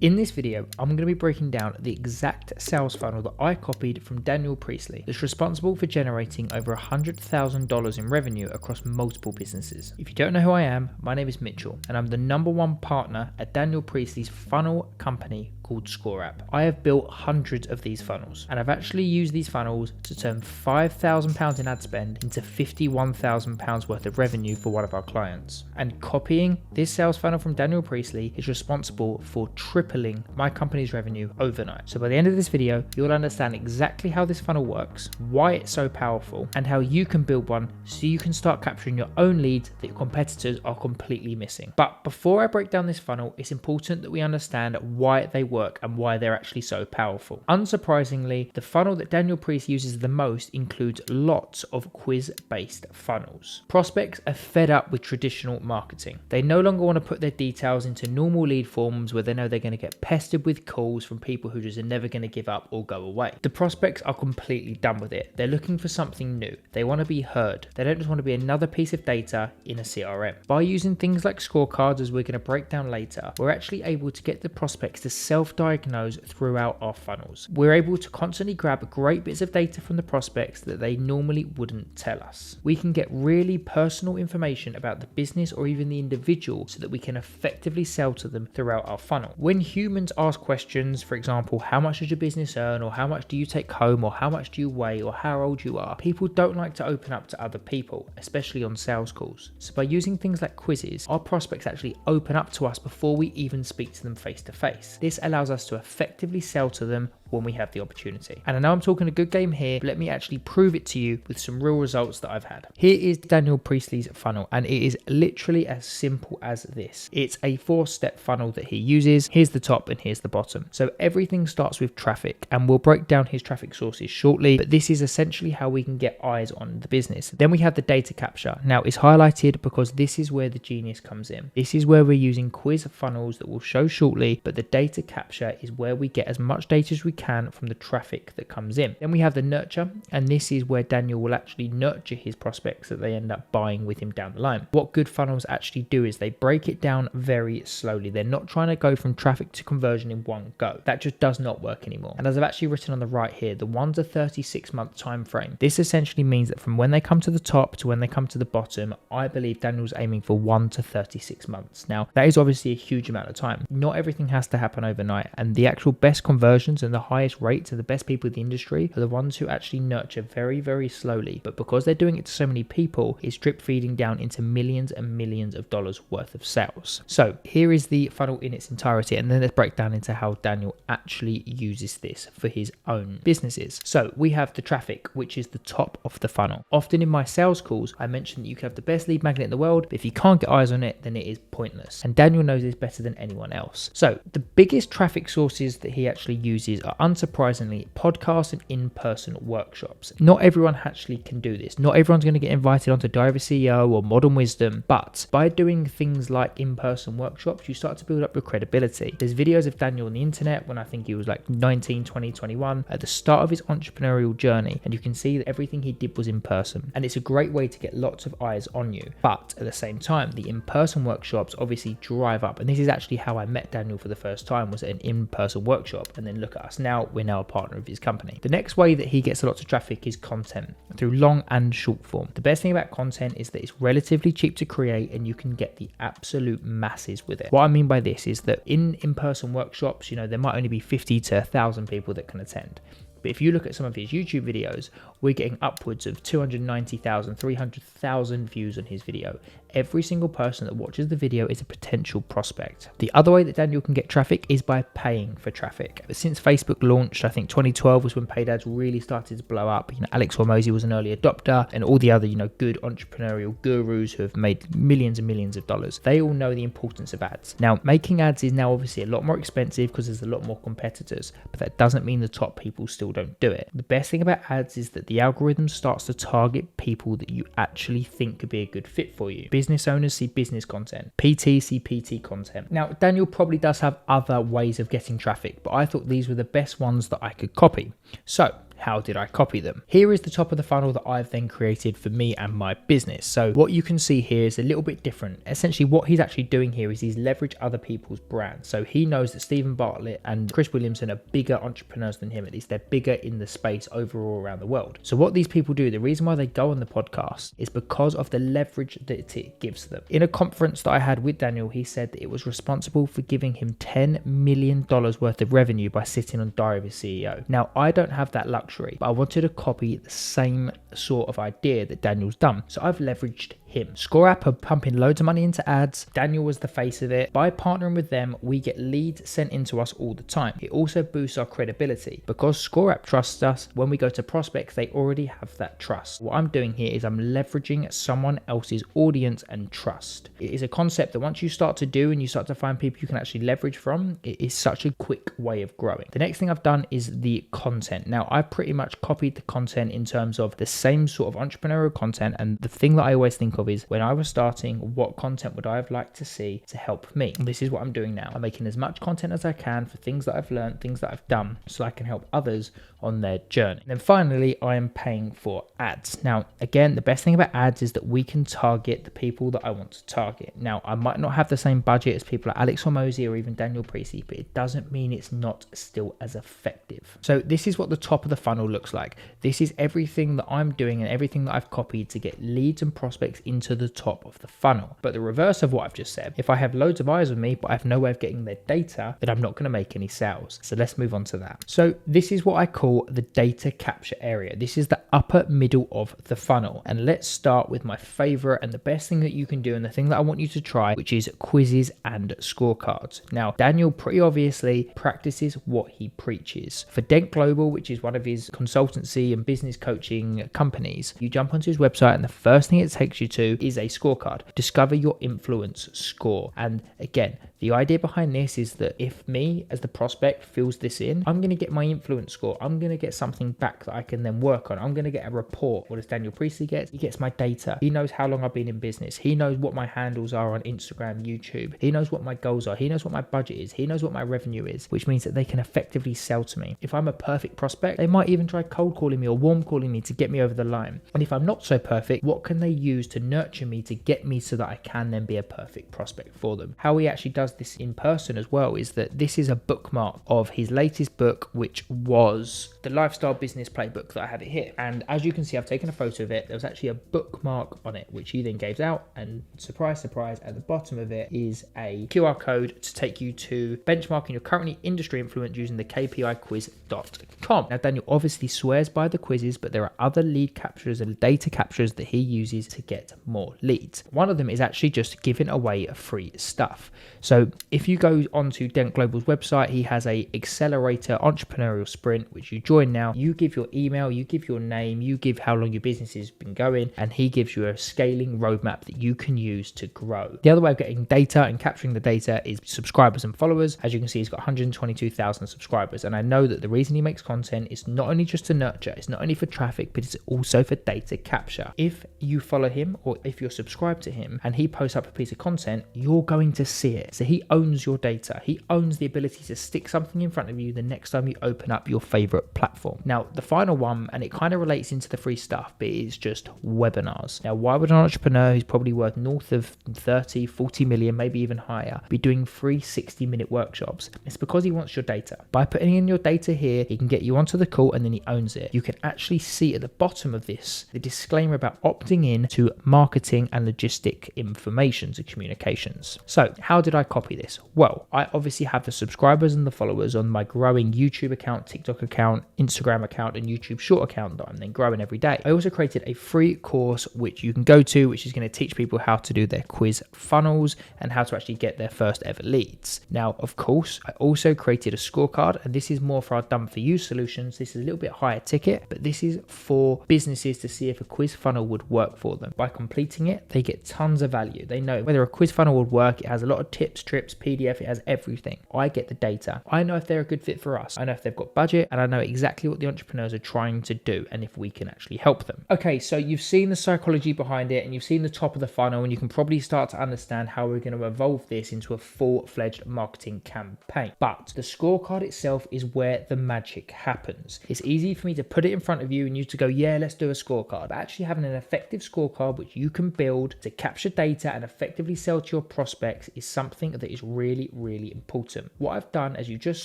In this video, I'm going to be breaking down the exact sales funnel that I copied from Daniel Priestley that's responsible for generating over $100,000 in revenue across multiple businesses. If you don't know who I am, my name is Mitchell and I'm the #1 partner at Daniel Priestley's funnel company called scoreapp. I have built hundreds of these funnels and I've actually used these funnels to turn £5,000 in ad spend into £51,000 worth of revenue for one of our clients. And copying this sales funnel from Daniel Priestley is responsible for tripling my company's revenue overnight. So by the end of this video, you'll understand exactly how this funnel works, why it's so powerful, and how you can build one so you can start capturing your own leads that your competitors are completely missing. But before I break down this funnel, it's important that we understand why they work and why they're actually so powerful. Unsurprisingly, the funnel that Daniel Priest uses the most includes lots of quiz-based funnels. Prospects are fed up with traditional marketing. They no longer want to put their details into normal lead forms where they know they're going to get pestered with calls from people who just are never going to give up or go away. The prospects are completely done with it. They're looking for something new. They want to be heard. They don't just want to be another piece of data in a CRM. By using things like scorecards, as we're going to break down later, we're actually able to get the prospects to self-diagnose throughout our funnels. We're able to constantly grab great bits of data from the prospects that they normally wouldn't tell us. We can get really personal information about the business or even the individual so that we can effectively sell to them throughout our funnel. When humans ask questions, for example, how much does your business earn, or how much do you take home, or how much do you weigh, or how old you are, people don't like to open up to other people, especially on sales calls. So by using things like quizzes, our prospects actually open up to us before we even speak to them face to face. This allows us to effectively sell to them when we have the opportunity. And I know I'm talking a good game here, but let me actually prove it to you with some real results that I've had. Here is Daniel Priestley's funnel, and it is literally as simple as this. It's a 4-step funnel that he uses. Here's the top and here's the bottom. So everything starts with traffic, and we'll break down his traffic sources shortly, but this is essentially how we can get eyes on the business. Then we have the data capture. Now it's highlighted because this is where the genius comes in. This is where we're using quiz funnels that we'll show shortly, but the data capture is where we get as much data as we can from the traffic that comes in. Then we have the nurture, and this is where Daniel will actually nurture his prospects that they end up buying with him down the line. What good funnels actually do is they break it down very slowly. They're not trying to go from traffic to conversion in one go. That just does not work anymore. And as I've actually written on the right here, the 1 to 36 month time frame. This essentially means that from when they come to the top to when they come to the bottom, I believe Daniel's aiming for 1 to 36 months. Now that is obviously a huge amount of time. Not everything has to happen overnight, and the actual best conversions and the highest rates of the best people in the industry are the ones who actually nurture very, very slowly. But because they're doing it to so many people, it's drip feeding down into millions and millions of dollars worth of sales. So here is the funnel in its entirety, and then let's break down into how Daniel actually uses this for his own businesses. So we have the traffic, which is the top of the funnel. Often in my sales calls, I mention that you can have the best lead magnet in the world, but if you can't get eyes on it, then it is pointless. And Daniel knows this better than anyone else. So the biggest traffic sources that he actually uses are unsurprisingly podcasts and in-person workshops. Not everyone actually can do this. Not everyone's going to get invited onto Diary CEO or Modern Wisdom, but by doing things like in-person workshops, you start to build up your credibility. There's videos of Daniel on the internet when I think he was like 19, 20, 21 at the start of his entrepreneurial journey, and you can see that everything he did was in person, and it's a great way to get lots of eyes on you. But at the same time, the in-person workshops obviously drive up, and this is actually how I met Daniel for the first time, was at an in-person workshop, and then look at us now, we're now a partner of his company. The next way that he gets a lot of traffic is content, through long and short form. The best thing about content is that it's relatively cheap to create and you can get the absolute masses with it. What I mean by this is that in-person workshops, there might only be 50 to 1,000 people that can attend. But if you look at some of his YouTube videos, we're getting upwards of 290,000, 300,000 views on his video. Every single person that watches the video is a potential prospect. The other way that Daniel can get traffic is by paying for traffic. Since Facebook launched, I think 2012 was when paid ads really started to blow up. Alex Hormozy was an early adopter, and all the other, good entrepreneurial gurus who have made millions and millions of dollars. They all know the importance of ads. Now, making ads is now obviously a lot more expensive because there's a lot more competitors, but that doesn't mean the top people still don't do it. The best thing about ads is that the algorithm starts to target people that you actually think could be a good fit for you. Business owners see business content, PT see PT content. Now, Daniel probably does have other ways of getting traffic, but I thought these were the best ones that I could copy. So how did I copy them? Here is the top of the funnel that I've then created for me and my business. So what you can see here is a little bit different. Essentially what he's actually doing here is he's leveraged other people's brands. So he knows that Stephen Bartlett and Chris Williamson are bigger entrepreneurs than him. At least they're bigger in the space overall around the world. So what these people do, the reason why they go on the podcast is because of the leverage that it gives them. In a conference that I had with Daniel, he said that it was responsible for giving him $10 million worth of revenue by sitting on Diary of a CEO. Now, I don't have that luxury, but I wanted to copy the same sort of idea that Daniel's done. So I've leveraged him. ScoreApp are pumping loads of money into ads. Daniel was the face of it. By partnering with them, we get leads sent into us all the time. It also boosts our credibility because ScoreApp trusts us. When we go to prospects, they already have that trust. What I'm doing here is I'm leveraging someone else's audience and trust. It is a concept that once you start to do and you start to find people you can actually leverage from, it is such a quick way of growing. The next thing I've done is the content. Now, I pretty much copied the content in terms of the same sort of entrepreneurial content, and the thing that I always think of is when I was starting, what content would I have liked to see to help me? And this is what I'm doing now. I'm making as much content as I can for things that I've learned, things that I've done, so I can help others on their journey. And then finally, I am paying for ads. Now, again, the best thing about ads is that we can target the people that I want to target. Now, I might not have the same budget as people like Alex Hormozy or even Daniel Priestley, but it doesn't mean it's not still as effective. So this is what the top of the funnel looks like. This is everything that I'm doing and everything that I've copied to get leads and prospects into the top of the funnel. But the reverse of what I've just said, if I have loads of eyes on me, but I have no way of getting their data, then I'm not going to make any sales. So let's move on to that. So this is what I call the data capture area. This is the upper middle of the funnel. And let's start with my favorite and the best thing that you can do, and the thing that I want you to try, which is quizzes and scorecards. Now, Daniel pretty obviously practices what he preaches. For Dent Global, which is one of his consultancy and business coaching companies, you jump onto his website and the first thing it takes you to is a scorecard. Discover your influence score. And again, the idea behind this is that if me as the prospect fills this in, I'm going to get my influence score. I'm going to get something back that I can then work on. I'm going to get a report. What does Daniel Priestley get? He gets my data. He knows how long I've been in business. He knows what my handles are on Instagram, YouTube. He knows what my goals are. He knows what my budget is. He knows what my revenue is, which means that they can effectively sell to me. If I'm a perfect prospect, they might even try cold calling me or warm calling me to get me over the line. And if I'm not so perfect, what can they use to nurture me to get me so that I can then be a perfect prospect for them? How he actually does this in person as well is that this is a bookmark of his latest book, which was the Lifestyle Business Playbook that I have it here. And as you can see, I've taken a photo of it. There was actually a bookmark on it, which he then gave out. And surprise, surprise, at the bottom of it is a QR code to take you to benchmarking your currently industry influence using the KPIquiz.com. Now, Daniel obviously swears by the quizzes, but there are other lead captures and data captures that he uses to get more leads. One of them is actually just giving away free stuff. So if you go onto Dent Global's website, he has a accelerator entrepreneurial sprint, which you join now. You give your email, you give your name, you give how long your business has been going, and he gives you a scaling roadmap that you can use to grow. The other way of getting data and capturing the data is subscribers and followers. As you can see, he's got 122,000 subscribers. And I know that the reason he makes content is not only just to nurture, it's not only for traffic, but it's also for data capture. If you follow him or if you're subscribed to him and he posts up a piece of content, you're going to see it. So he owns your data. He owns the ability to stick something in front of you the next time you open up your favorite platform. Now, the final one, and it kind of relates into the free stuff, but it's just webinars. Now, why would an entrepreneur who's probably worth north of 30, 40 million, maybe even higher, be doing free 60-minute workshops? It's because he wants your data. By putting in your data here, he can get you onto the call and then he owns it. You can actually see at the bottom of this, the disclaimer about opting in to marketing and logistic information to communications. So how did I copy this? Well, I obviously have the subscribers and the followers on my growing YouTube account, TikTok account, Instagram account, and YouTube short account that I'm then growing every day. I also created a free course which you can go to, which is going to teach people how to do their quiz funnels and how to actually get their first ever leads. Now, of course, I also created a scorecard, and this is more for our done for you solutions. This is a little bit higher ticket, but this is for businesses to see if a quiz funnel would work for them. By completing it, they get tons of value. They know whether a quiz funnel would work. It has a lot of tips, trips, PDF, it has everything. I get the data. I know if they're a good fit for us. I know if they've got budget, and I know exactly what the entrepreneurs are trying to do and if we can actually help them. Okay, so you've seen the psychology behind it and you've seen the top of the funnel, and you can probably start to understand how we're going to evolve this into a full-fledged marketing campaign. But the scorecard itself is where the magic happens. happens. It's easy for me to put it in front of you and you to go, yeah, let's do a scorecard. But actually having an effective scorecard which you can build to capture data and effectively sell to your prospects is something that is really, really important. What I've done, as you just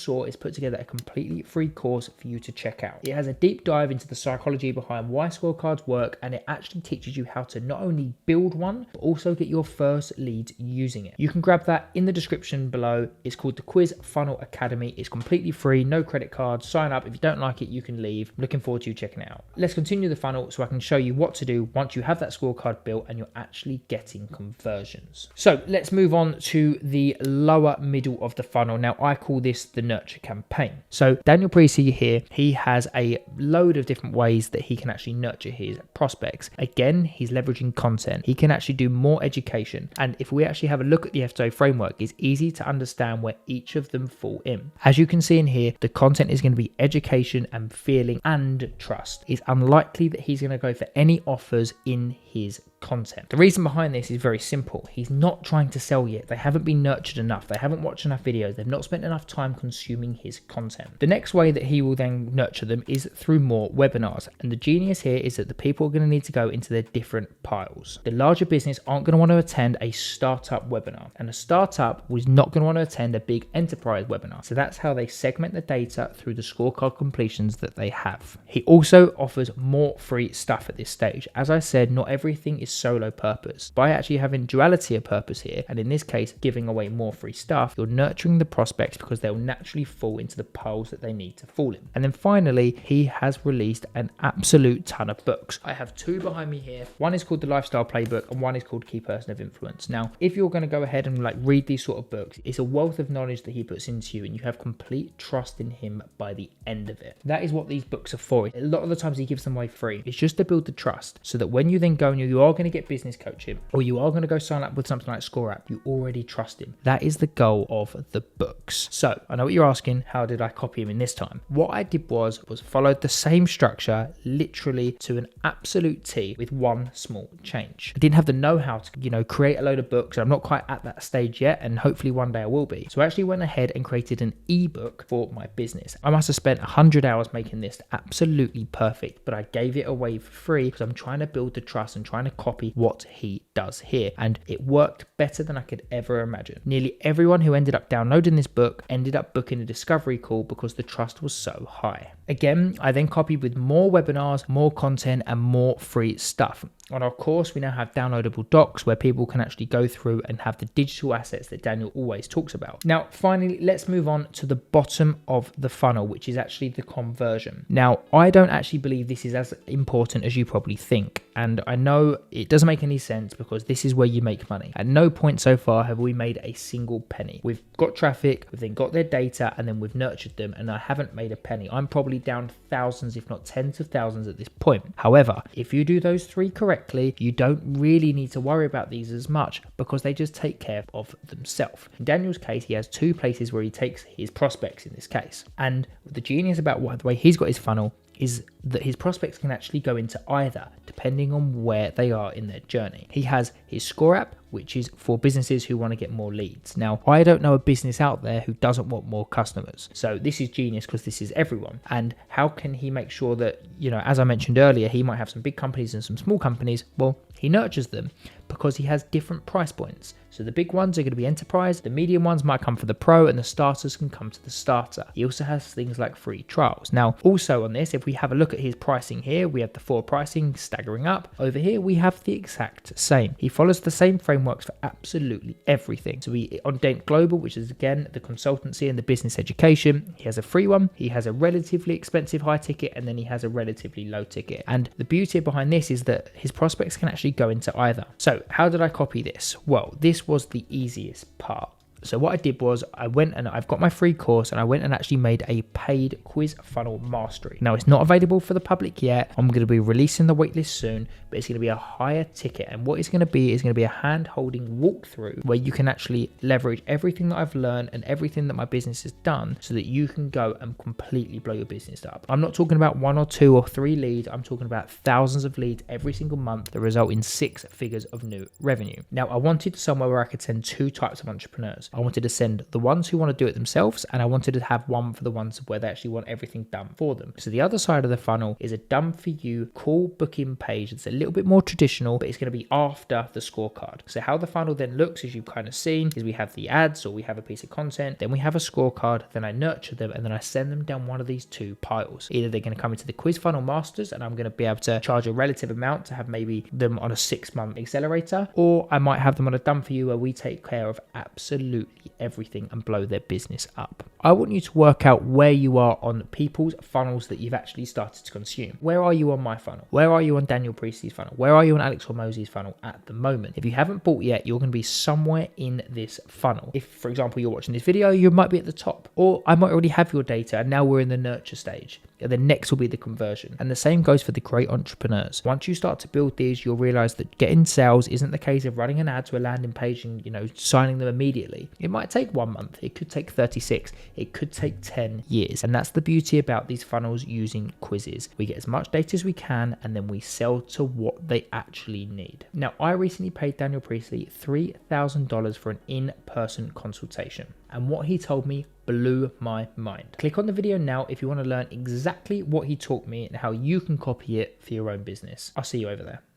saw, is put together a completely free course for you to check out. It has a deep dive into the psychology behind why scorecards work, and it actually teaches you how to not only build one, but also get your first leads using it. You can grab that in the description below. It's called the Quiz Funnel Academy. It's completely free, no credit card. Sign up. If you don't like it, you can leave. I'm looking forward to you checking it out. Let's continue the funnel so I can show you what to do once you have that scorecard built and you're actually getting conversions. So let's move on to the lower middle of the funnel. Now I call this the nurture campaign. So Daniel Priestley here, he has a load of different ways that he can actually nurture his prospects. Again, he's leveraging content. He can actually do more education. And if we actually have a look at the FTO framework, it's easy to understand where each of them fall in. As you can see in here, the content is going to be education and feeling and trust. It's unlikely that he's going to go for any offers in his content. The reason behind this is very simple. He's not trying to sell yet. They haven't been nurtured enough. They haven't watched enough videos. They've not spent enough time consuming his content. The next way that he will then nurture them is through more webinars. And the genius here is that the people are going to need to go into their different piles. The larger business aren't going to want to attend a startup webinar, and a startup was not going to want to attend a big enterprise webinar. So that's how they segment the data through the scorecard completions that they have. He also offers more free stuff at this stage. As I said, not everything is solo purpose. By actually having duality of purpose here, and in this case giving away more free stuff, you're nurturing the prospects because they'll naturally fall into the piles that they need to fall in. And then finally, he has released an absolute ton of books. I have two behind me here. One is called the Lifestyle Playbook and one is called Key Person of Influence. Now, if you're going to go ahead and read these sort of books, it's a wealth of knowledge that he puts into you and you have complete trust in him by the end of it. That is what these books are for. A lot of the times he gives them away free. It's just to build the trust so that when you then go and you are going to get business coaching or you are going to go sign up with something like scoreapp, you already trust him. That is the goal of the books. So I know what you're asking, how did I copy him in this time? What I did was followed the same structure literally to an absolute T with one small change. I didn't have the know-how to, create a load of books. I'm not quite at that stage yet, and hopefully one day I will be. So I actually went ahead and created an ebook for my business. I must have spent 100 hours making this absolutely perfect, but I gave it away for free because I'm trying to build the trust and trying to copy what he does here, and it worked better than I could ever imagine. Nearly everyone who ended up downloading this book ended up booking a discovery call because the trust was so high. Again, I then copied with more webinars, more content, and more free stuff. On our course, we now have downloadable docs where people can actually go through and have the digital assets that Daniel always talks about. Now, finally, let's move on to the bottom of the funnel, which is actually the conversion. Now, I don't actually believe this is as important as you probably think. And I know it doesn't make any sense because this is where you make money. At no point so far have we made a single penny. We've got traffic, we've then got their data, and then we've nurtured them, and I haven't made a penny. I'm probably down thousands, if not tens of thousands at this point. However, if you do those three correctly, you don't really need to worry about these as much because they just take care of themselves. In Daniel's case, he has two places where he takes his prospects in this case. And the genius about the way he's got his funnel is that his prospects can actually go into either, depending on where they are in their journey. He has his scoreapp, which is for businesses who want to get more leads. Now, I don't know a business out there who doesn't want more customers. So this is genius because this is everyone. And how can he make sure that, as I mentioned earlier, he might have some big companies and some small companies. Well, he nurtures them because he has different price points. So the big ones are going to be enterprise, the medium ones might come for the pro, and the starters can come to the starter. He also has things like free trials. Now, also on this, if we have a look at his pricing here, we have the 4 pricing staggering up. Over here, we have the exact same. He follows the same frameworks for absolutely everything. So on Dent Global, which is again the consultancy and the business education, he has a free one, he has a relatively expensive high ticket, and then he has a relatively low ticket. And the beauty behind this is that his prospects can actually go into either. So how did I copy this? Well, this was the easiest part. So what I did was I went and I've got my free course and I went and actually made a paid quiz funnel mastery. Now it's not available for the public yet. I'm going to be releasing the waitlist soon, but it's going to be a higher ticket. And what it's going to be is going to be a hand-holding walkthrough where you can actually leverage everything that I've learned and everything that my business has done so that you can go and completely blow your business up. I'm not talking about 1 or 2 or 3 leads. I'm talking about thousands of leads every single month that result in 6 figures of new revenue. Now I wanted somewhere where I could send 2 types of entrepreneurs. I wanted to send the ones who want to do it themselves, and I wanted to have one for the ones where they actually want everything done for them. So the other side of the funnel is a done for you call booking page. It's a little bit more traditional, but it's going to be after the scorecard. So how the funnel then looks, as you've kind of seen, is we have the ads, or we have a piece of content, then we have a scorecard, then I nurture them, and then I send them down one of these two piles. Either they're going to come into the quiz funnel masters, and I'm going to be able to charge a relative amount to have maybe them on a 6-month accelerator, or I might have them on a done for you where we take care of absolutely everything and blow their business up. I want you to work out where you are on people's funnels that you've actually started to consume. Where are you on my funnel? Where are you on Daniel Priestley's funnel? Where are you on Alex Hormozzi's funnel at the moment? If you haven't bought yet, you're going to be somewhere in this funnel. If, for example, you're watching this video, you might be at the top, or I might already have your data and now we're in the nurture stage. And then next will be the conversion. And the same goes for the great entrepreneurs. Once you start to build these, you'll realize that getting sales isn't the case of running an ad to a landing page and, signing them immediately. It might take 1 month. It could take 36. It could take 10 years. And that's the beauty about these funnels using quizzes. We get as much data as we can, and then we sell to what they actually need. Now, I recently paid Daniel Priestley $3,000 for an in-person consultation. And what he told me blew my mind. Click on the video now if you want to learn exactly what he taught me and how you can copy it for your own business. I'll see you over there.